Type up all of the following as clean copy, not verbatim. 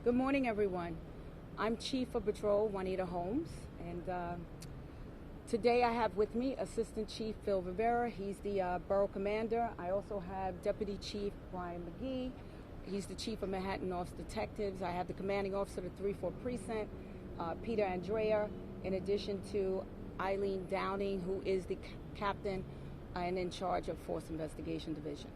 Good morning, everyone. I'm Chief of Patrol Juanita Holmes, and today I have with me Assistant Chief Phil Rivera. He's the borough commander. I also have Deputy Chief Brian McGee. He's the Chief of Manhattan Office Detectives. I have the commanding officer of the 3-4 Precinct, Peter Andrea, in addition to Eileen Downing, who is the captain and in charge of Force Investigation Division.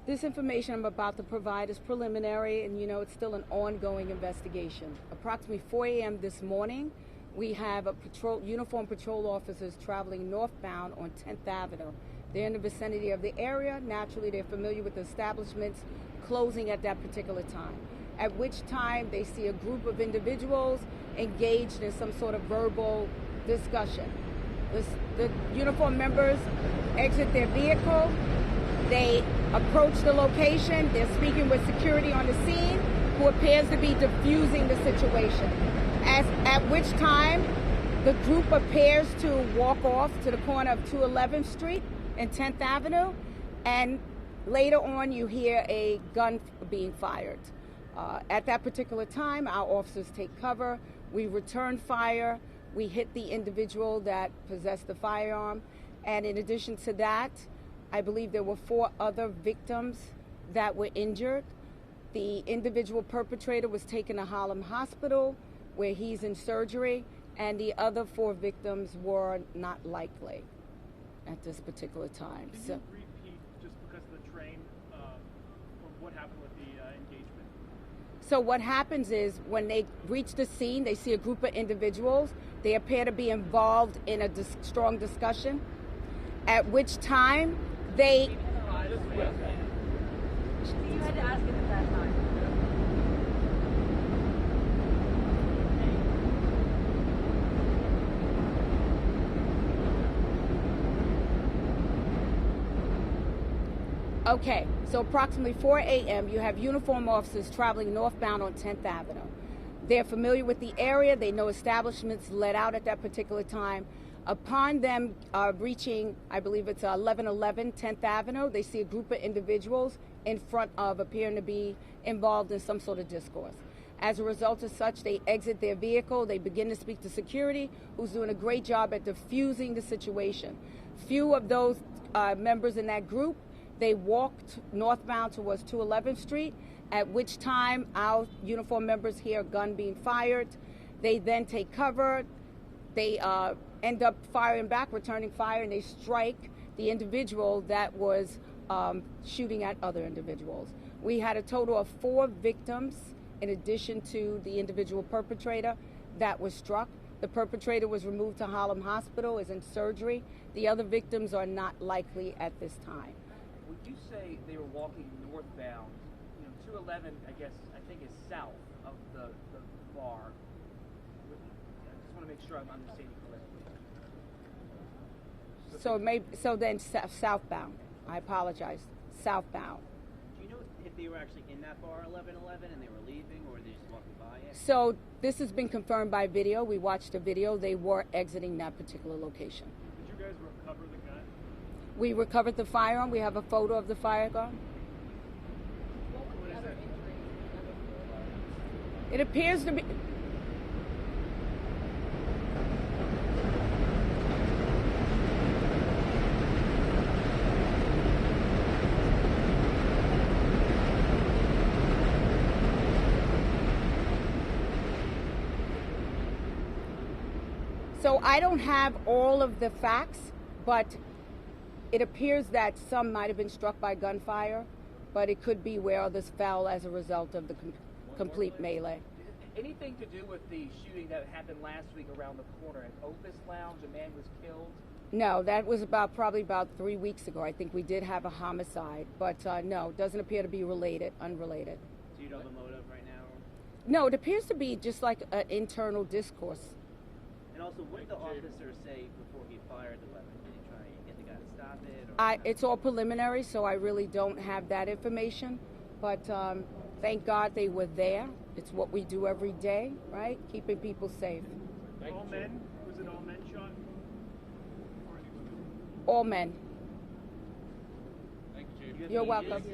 This information I'm about to provide is preliminary, and it's still an ongoing investigation. Approximately 4 a.m. this morning, we have uniformed patrol officers traveling northbound on 10th Avenue. They're in the vicinity of the area. Naturally, they're familiar with the establishments closing at that particular time, at which time they see a group of individuals engaged in some sort of verbal discussion. The uniformed members exit their vehicle. They approach the location. They're speaking with security on the scene, who appears to be diffusing the situation. At which time, the group appears to walk off to the corner of 211th Street and 10th Avenue, and later on you hear a gun being fired. At that particular time, our officers take cover. We return fire. We hit the individual that possessed the firearm, and in addition to that, I believe there were 4 other victims that were injured. The individual perpetrator was taken to Harlem Hospital, where he's in surgery, and the other 4 victims were not likely at this particular time. Can you repeat, just because of the train, what happened with the engagement? So what happens is, when they reach the scene, they see a group of individuals. They appear to be involved in a strong discussion, at which time they... You had to ask it at that time. Okay, so approximately 4 a.m., you have uniformed officers traveling northbound on 10th Avenue. They're familiar with the area. They know establishments let out at that particular time. Upon them reaching, I believe it's 1111 10th Avenue, they see a group of individuals in front of, appearing to be involved in some sort of discourse. As a result of such, they exit their vehicle. They begin to speak to security, who's doing a great job at diffusing the situation. Few of those members in that group, they walked northbound towards 211th Street, at which time our uniformed members hear a gun being fired. They then take cover. They end up firing back, returning fire, and they strike the individual that was shooting at other individuals. We had a total of 4 victims in addition to the individual perpetrator that was struck. The perpetrator was removed to Harlem Hospital, is in surgery. The other victims are not likely at this time. Would you say they were walking northbound? 211, I think is south of the bar. I just want to make sure I'm understanding correctly. So then southbound. I apologize. Southbound. Do you know if they were actually in that bar 1111 and they were leaving, or were they just walking by it? So this has been confirmed by video. We watched the video. They were exiting that particular location. Did you guys recover the gun? We recovered the firearm. We have a photo of the firearm. What were the other injuries? It appears to be... So I don't have all of the facts, but it appears that some might have been struck by gunfire, but it could be where others fell as a result of the complete melee. Anything to do with the shooting that happened last week around the corner at Opus Lounge? A man was killed. No, that was probably about 3 weeks ago. I think we did have a homicide, but no, it doesn't appear to be unrelated. Do you know the motive right now? No, it appears to be just like an internal discourse. And also, what did the officer say before he fired the weapon? Did he try and get the guy to stop it? Or? It's all preliminary, so I really don't have that information. But thank God they were there. It's what we do every day, right? Keeping people safe. All men? Was it all men shot? All men. Thank you, Chief. You're welcome.